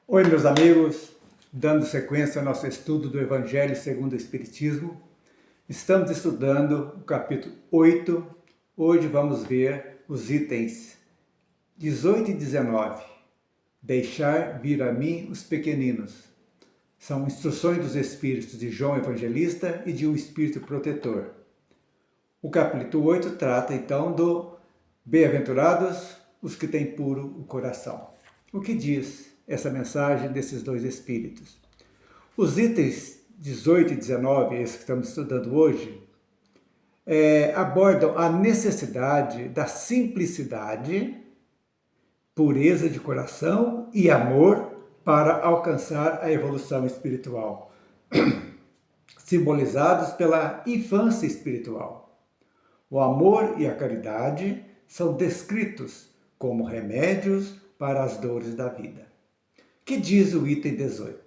Oi, meus amigos, dando sequência ao nosso estudo do Evangelho segundo o Espiritismo, estamos estudando o capítulo 8. Hoje vamos ver os itens 18 e 19. Deixar vir a mim os pequeninos. São instruções dos Espíritos de João Evangelista e de um Espírito Protetor. O capítulo 8 trata então do Bem-aventurados os que têm puro o coração. O que diz essa mensagem desses dois Espíritos? Os itens 18 e 19, esses que estamos estudando hoje, abordam a necessidade da simplicidade, pureza de coração e amor para alcançar a evolução espiritual, simbolizados pela infância espiritual. O amor e a caridade são descritos como remédios para as dores da vida. Que diz o item 18?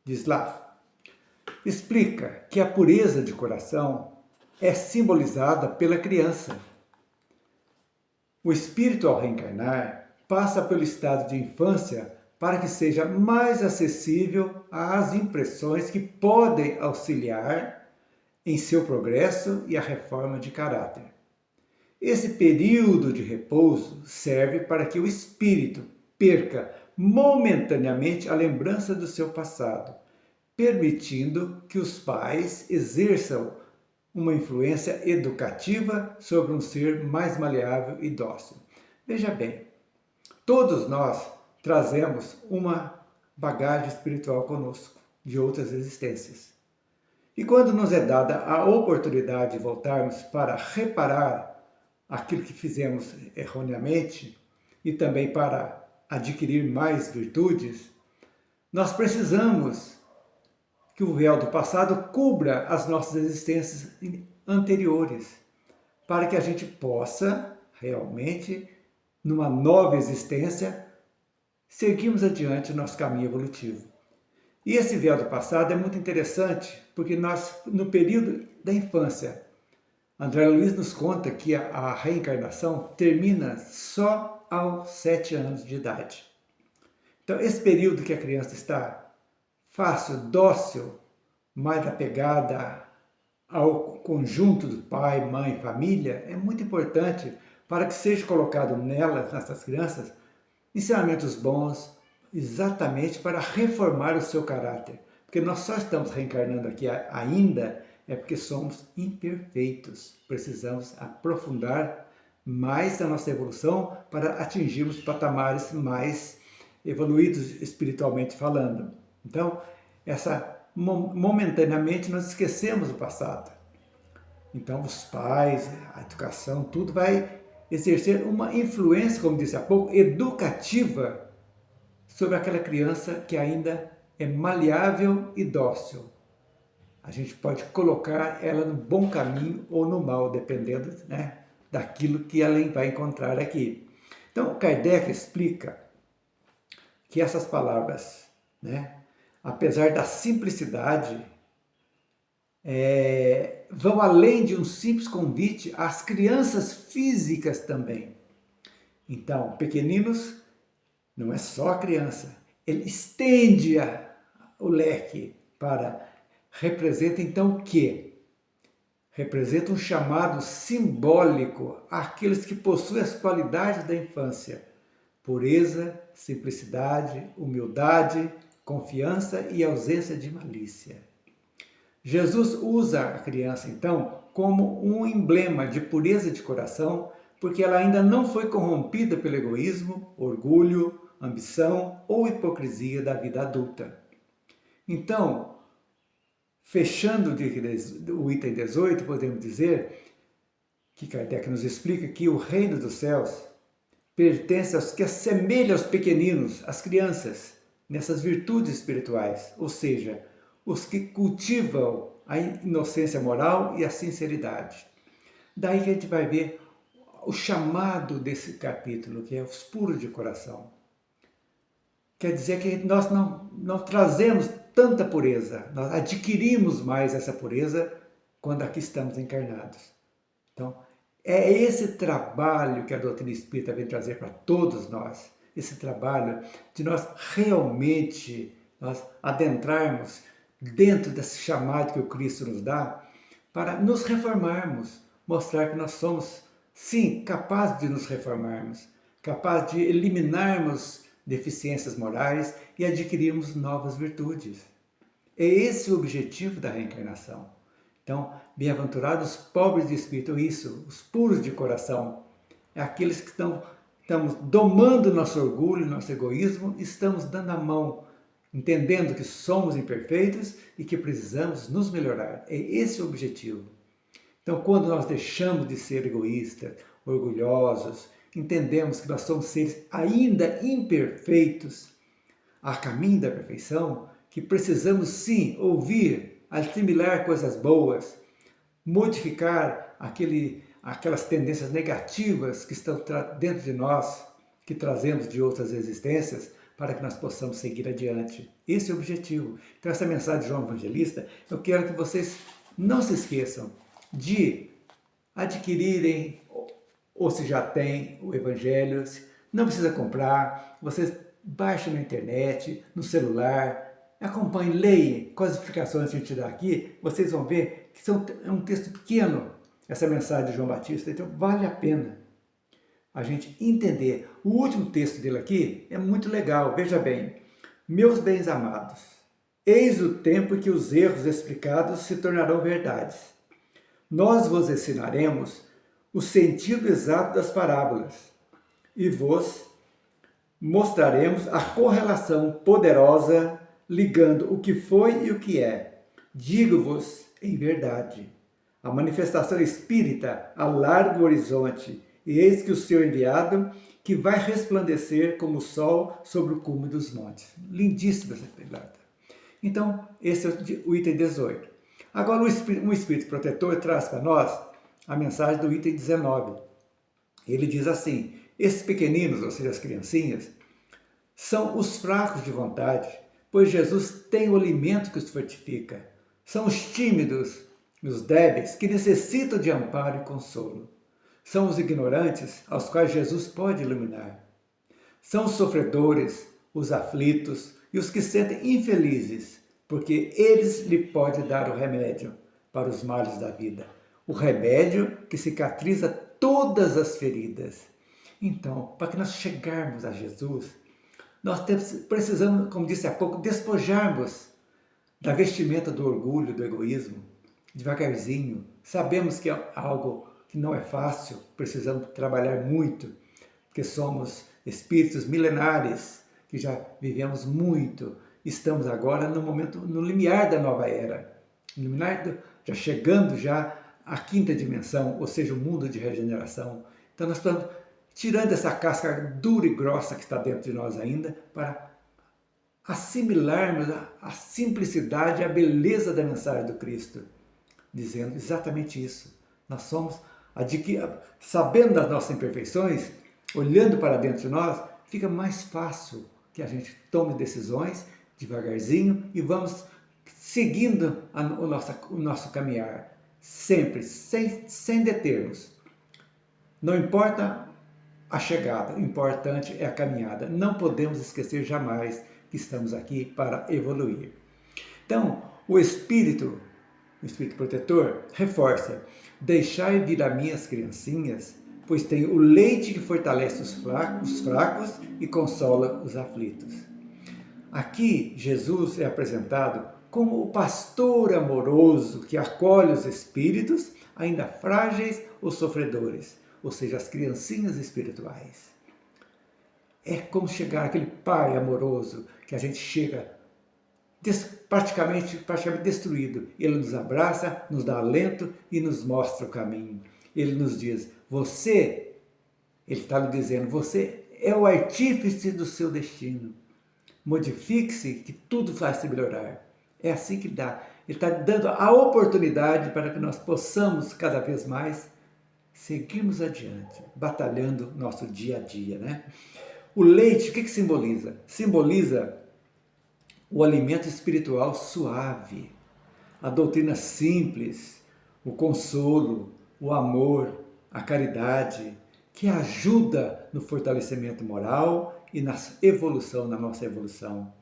Diz lá: explica que a pureza de coração é simbolizada pela criança. O espírito, ao reencarnar, passa pelo estado de infância para que seja mais acessível às impressões que podem auxiliar em seu progresso e a reforma de caráter. Esse período de repouso serve para que o espírito perca momentaneamente a lembrança do seu passado, permitindo que os pais exerçam uma influência educativa sobre um ser mais maleável e dócil. Veja bem, todos nós trazemos uma bagagem espiritual conosco, de outras existências. E quando nos é dada a oportunidade de voltarmos para reparar aquilo que fizemos erroneamente e também para adquirir mais virtudes, nós precisamos que o véu do passado cubra as nossas existências anteriores, para que a gente possa realmente, numa nova existência, seguirmos adiante o nosso caminho evolutivo. E esse véu do passado é muito interessante, porque nós, no período da infância, André Luiz nos conta que a reencarnação termina só aos 7 anos de idade. Então, esse período que a criança está fácil, dócil, mais apegada ao conjunto do pai, mãe, família, é muito importante para que seja colocado nelas, nessas crianças, ensinamentos bons, exatamente para reformar o seu caráter. Porque nós só estamos reencarnando aqui ainda porque somos imperfeitos. Precisamos aprofundar mais a nossa evolução para atingirmos patamares mais evoluídos espiritualmente falando. Então, momentaneamente nós esquecemos o passado. Então, os pais, a educação, tudo vai exercer uma influência, como disse há pouco, educativa sobre aquela criança que ainda é maleável e dócil. A gente pode colocar ela no bom caminho ou no mau, dependendo, daquilo que ela vai encontrar aqui. Então, Kardec explica que essas palavras, apesar da simplicidade, vão além de um simples convite às crianças físicas também. Então, pequeninos não é só a criança, ele estende o leque para... representa então o quê? Representa um chamado simbólico àqueles que possuem as qualidades da infância: pureza, simplicidade, humildade, confiança e ausência de malícia. Jesus usa a criança, então, como um emblema de pureza de coração, porque ela ainda não foi corrompida pelo egoísmo, orgulho, ambição ou hipocrisia da vida adulta. Então, fechando o item 18, podemos dizer que Kardec nos explica que o reino dos céus pertence aos que assemelham aos pequeninos, às crianças, nessas virtudes espirituais, ou seja, os que cultivam a inocência moral e a sinceridade. Daí que a gente vai ver o chamado desse capítulo, que é os puros de coração. Quer dizer que nós não trazemos tanta pureza, nós adquirimos mais essa pureza quando aqui estamos encarnados. Então, é esse trabalho que a doutrina espírita vem trazer para todos nós, esse trabalho de nós realmente adentrarmos dentro desse chamado que o Cristo nos dá para nos reformarmos, mostrar que nós somos, sim, capazes de nos reformarmos, capazes de eliminarmos deficiências morais e adquirirmos novas virtudes. É esse o objetivo da reencarnação. Então, bem-aventurados os pobres de espírito, isso, os puros de coração, é aqueles que estamos domando nosso orgulho, nosso egoísmo, estamos dando a mão, entendendo que somos imperfeitos e que precisamos nos melhorar. É esse o objetivo. Então, quando nós deixamos de ser egoístas, orgulhosos, entendemos que nós somos seres ainda imperfeitos, a caminho da perfeição, que precisamos sim ouvir, assimilar coisas boas, modificar aquelas tendências negativas que estão dentro de nós, que trazemos de outras existências, para que nós possamos seguir adiante. Esse é o objetivo. Então, essa mensagem de João Evangelista, eu quero que vocês não se esqueçam de adquirirem, ou se já tem o Evangelho, não precisa comprar, vocês baixem na internet, no celular, acompanhem, leiam com as explicações que a gente dá aqui, vocês vão ver que é um texto pequeno, essa mensagem de João Batista, então vale a pena a gente entender. O último texto dele aqui é muito legal, veja bem. Meus bens amados, eis o tempo em que os erros explicados se tornarão verdades. Nós vos ensinaremos o sentido exato das parábolas e vos mostraremos a correlação poderosa ligando o que foi e o que é. Digo-vos em verdade, a manifestação espírita alarga o horizonte, e eis que o seu enviado, que vai resplandecer como o sol sobre o cume dos montes. Lindíssima essa pergunta. Então, esse é o item 18. Agora, um espírito protetor traz para nós a mensagem do item 19. Ele diz assim: esses pequeninos, ou seja, as criancinhas, são os fracos de vontade, pois Jesus tem o alimento que os fortifica. São os tímidos, os débeis, que necessitam de amparo e consolo. São os ignorantes, aos quais Jesus pode iluminar. São os sofredores, os aflitos e os que se sentem infelizes, porque eles lhe podem dar o remédio para os males da vida. O remédio que cicatriza todas as feridas. Então, para que nós chegarmos a Jesus, nós precisamos, como disse há pouco, despojarmos da vestimenta do orgulho, do egoísmo, devagarzinho. Sabemos que é algo que não é fácil, precisamos trabalhar muito, porque somos espíritos milenares, que já vivemos muito, estamos agora no momento, no limiar da nova era, já chegando já à quinta dimensão, ou seja, o mundo de regeneração. Então nós estamos tirando essa casca dura e grossa que está dentro de nós ainda, para assimilarmos a simplicidade e a beleza da mensagem do Cristo, dizendo exatamente isso. Nós somos, sabendo das nossas imperfeições, olhando para dentro de nós, fica mais fácil que a gente tome decisões devagarzinho e vamos seguindo o nosso caminhar, sempre, sem determos. Não importa a chegada, o importante é a caminhada. Não podemos esquecer jamais que estamos aqui para evoluir. Então, o Espírito protetor, reforça: deixai vir a minhas criancinhas, pois tem o leite que fortalece os fracos e consola os aflitos. Aqui, Jesus é apresentado como o pastor amoroso que acolhe os espíritos, ainda frágeis ou sofredores, ou seja, as criancinhas espirituais. É como chegar aquele pai amoroso que a gente chega praticamente destruído. Ele nos abraça, nos dá alento e nos mostra o caminho. Ele nos diz, ele está lhe dizendo, você é o artífice do seu destino. Modifique-se que tudo vai se melhorar. É assim que dá. Ele está dando a oportunidade para que nós possamos cada vez mais seguirmos adiante, batalhando nosso dia a dia, né? O leite, o que simboliza? Simboliza o alimento espiritual suave, a doutrina simples, o consolo, o amor, a caridade, que ajuda no fortalecimento moral e na evolução, na nossa evolução.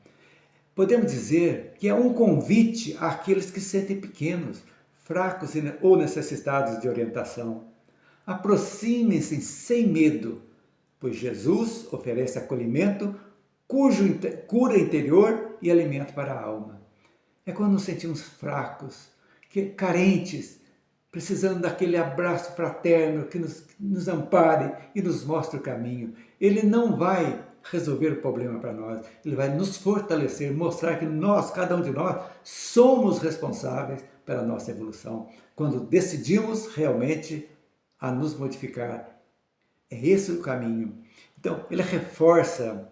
Podemos dizer que é um convite àqueles que se sentem pequenos, fracos ou necessitados de orientação. Aproximem-se sem medo, pois Jesus oferece acolhimento, cura interior e alimento para a alma. É quando nos sentimos fracos, carentes, precisando daquele abraço fraterno que nos ampare e nos mostre o caminho. Ele não vai resolver o problema para nós, ele vai nos fortalecer, mostrar que nós, cada um de nós, somos responsáveis pela nossa evolução, quando decidimos realmente a nos modificar. É esse o caminho. Então, ele reforça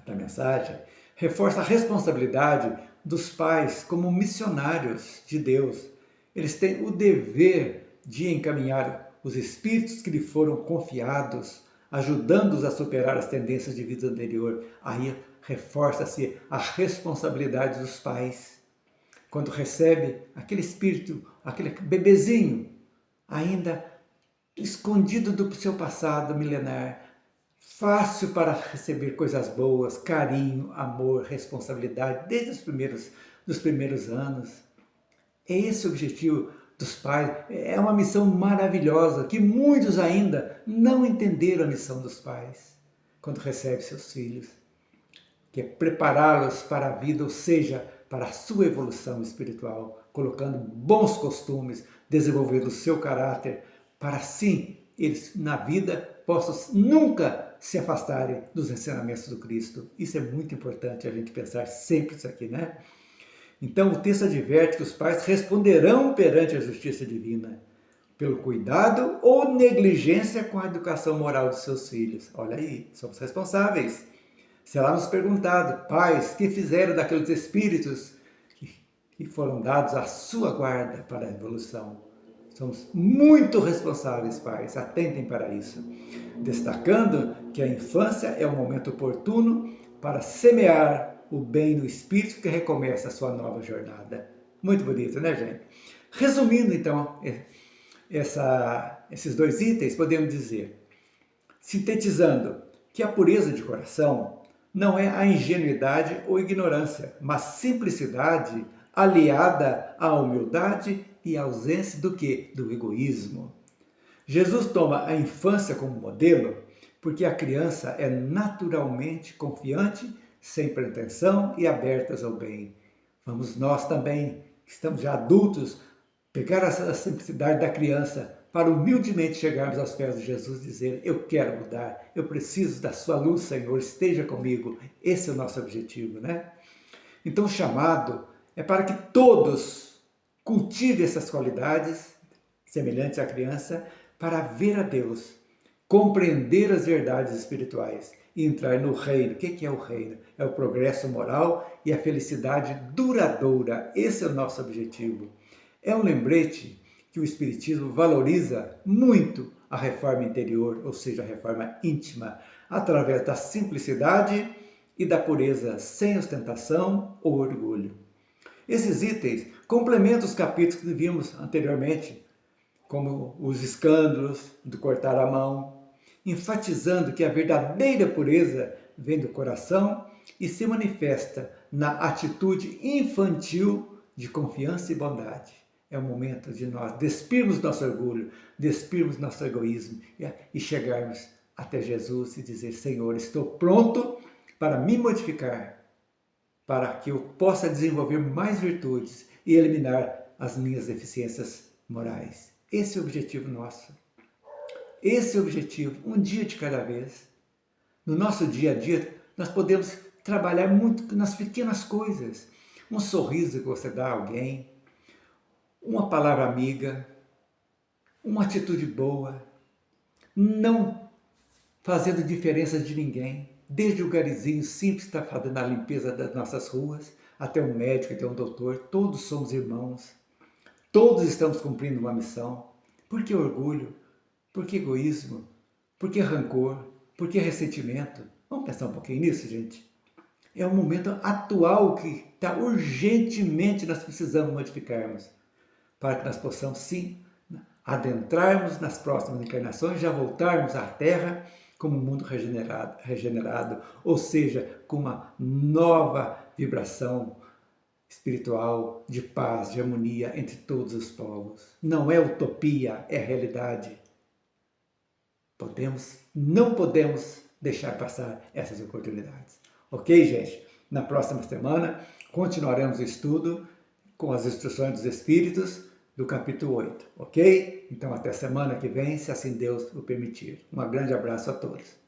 a mensagem, reforça a responsabilidade dos pais como missionários de Deus. Eles têm o dever de encaminhar os espíritos que lhe foram confiados, ajudando-os a superar as tendências de vida anterior. Aí reforça-se a responsabilidade dos pais. Quando recebe aquele espírito, aquele bebezinho, ainda escondido do seu passado milenar, fácil para receber coisas boas, carinho, amor, responsabilidade, desde dos primeiros anos. É esse o objetivo dos pais. É uma missão maravilhosa que muitos ainda não entenderam a missão dos pais quando recebem seus filhos, que é prepará-los para a vida, ou seja, para a sua evolução espiritual, colocando bons costumes, desenvolvendo o seu caráter, para assim eles na vida possam nunca se afastarem dos ensinamentos do Cristo. Isso é muito importante a gente pensar sempre isso aqui, né? Então o texto adverte que os pais responderão perante a justiça divina pelo cuidado ou negligência com a educação moral de seus filhos. Olha aí, somos responsáveis. Será nos perguntado, pais, que fizeram daqueles espíritos que foram dados à sua guarda para a evolução? Somos muito responsáveis, pais, atentem para isso. Destacando que a infância é o momento oportuno para semear o bem no espírito que recomeça a sua nova jornada. Muito bonito, né, gente? Resumindo, então, esses dois itens, podemos dizer, sintetizando, que a pureza de coração não é a ingenuidade ou ignorância, mas simplicidade aliada à humildade e à ausência do quê? Do egoísmo. Jesus toma a infância como modelo porque a criança é naturalmente confiante, sem pretensão e abertas ao bem. Vamos nós também, que estamos já adultos, pegar essa simplicidade da criança para humildemente chegarmos aos pés de Jesus e dizer, eu quero mudar, eu preciso da sua luz, Senhor, esteja comigo. Esse é o nosso objetivo, né? Então o chamado é para que todos cultivem essas qualidades semelhantes à criança para ver a Deus, compreender as verdades espirituais e entrar no reino. O que é o reino? É o progresso moral e a felicidade duradoura. Esse é o nosso objetivo. É um lembrete que o Espiritismo valoriza muito a reforma interior, ou seja, a reforma íntima, através da simplicidade e da pureza, sem ostentação ou orgulho. Esses itens complementam os capítulos que vimos anteriormente, como os escândalos do cortar a mão, enfatizando que a verdadeira pureza vem do coração e se manifesta na atitude infantil de confiança e bondade. É o momento de nós despirmos nosso orgulho, despirmos nosso egoísmo e chegarmos até Jesus e dizer, Senhor, estou pronto para me modificar, para que eu possa desenvolver mais virtudes e eliminar as minhas deficiências morais. Esse é o objetivo nosso. Esse é o objetivo, um dia de cada vez. No nosso dia a dia, nós podemos trabalhar muito nas pequenas coisas. Um sorriso que você dá a alguém, uma palavra amiga, uma atitude boa, não fazendo diferença de ninguém, desde o garizinho simples que está fazendo a limpeza das nossas ruas, até um médico, até um doutor, todos somos irmãos, todos estamos cumprindo uma missão. Por que orgulho? Por que egoísmo? Por que rancor? Por que ressentimento? Vamos pensar um pouquinho nisso, gente? É o momento atual que está urgentemente nós precisamos modificarmos, para que nós possamos, sim, adentrarmos nas próximas encarnações, já voltarmos à Terra como um mundo regenerado, ou seja, com uma nova vibração espiritual de paz, de harmonia entre todos os povos. Não é utopia, é realidade. Não podemos deixar passar essas oportunidades. Ok, gente? Na próxima semana continuaremos o estudo com as instruções dos Espíritos do capítulo 8, ok? Então até semana que vem, se assim Deus o permitir. Um grande abraço a todos.